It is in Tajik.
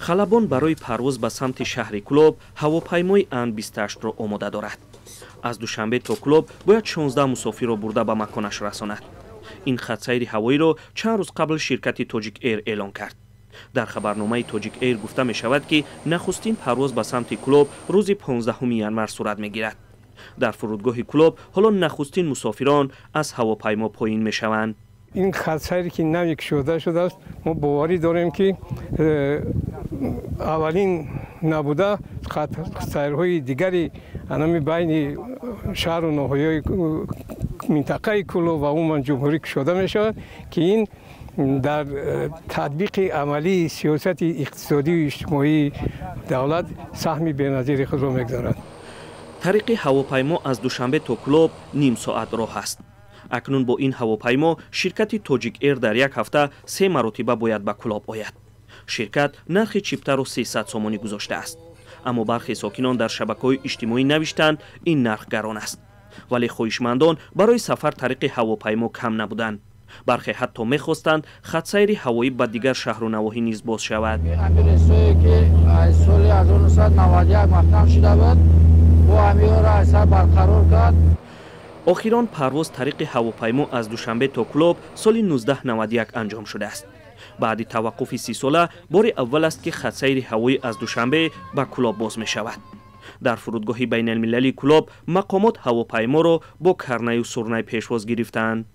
халабон барои парвоз ба самти шаҳри Кӯлоб ҳавопаймои Ан-28-ро омода дорад. аз душанбе то Кӯлоб бояд 16 мусофирро бурда ба маконаш расонад. ин хатсайри ҳавоиро чанд рӯз қабл ширкати Тоҷик Эйр эълон кард. дар хабарномаи Тоҷик Эйр гуфта мешавад ки нахустин парвоз ба самти Кӯлоб рӯзи 15 январ сурат мегирад. дар фурудгоҳи Кӯлоб ҳоло нахустин мусофирон аз ҳавопаймо поин мешаванд. این خطسیری که نوی شده است ما باوری داریم که اولین نبوده خطسیرهای دیگری انمی بین شهر و ناحیه‌های منطقه کلوب و عموما جمهوری شده می شود که این در تطبیق عملی سیاست اقتصادی و اجتماعی دولت سهمی بی‌نظیر خود را می‌گذارد. طریق هواپیما از دوشنبه تا کلوب نیم ساعت راه است. اکنون با این هواپیما شرکت توجیک ایر در یک هفته 3 مرتبه باید به کلاب آید. شرکت نرخ چیپتر رو 300 سومانی گذاشته است. اما برخی ساکنان در شبکه‌های اجتماعی نوشتند این نرخ گران است. ولی خواهشمندان برای سفر طریق هواپیما کم نبودند. برخی حتی می‌خواستند خطسیر هوایی به دیگر شهر و نواحی نیز باز شود. امبولانس‌هایی که از سال 1991 مختم شده بود و همین را اثر برقرار کرد. آخران پرواز طریق هواپیما از دوشنبه تا کلوب سال 1991 انجام شده است. بعد توقف 30 ساله بار اول است که خطسیر هوایی از دوشنبه به کلوب باز می شود. در فرودگاه بین المللی کلوب مقامات هواپیما را با کرنه و سرنه پیشواز گرفتند.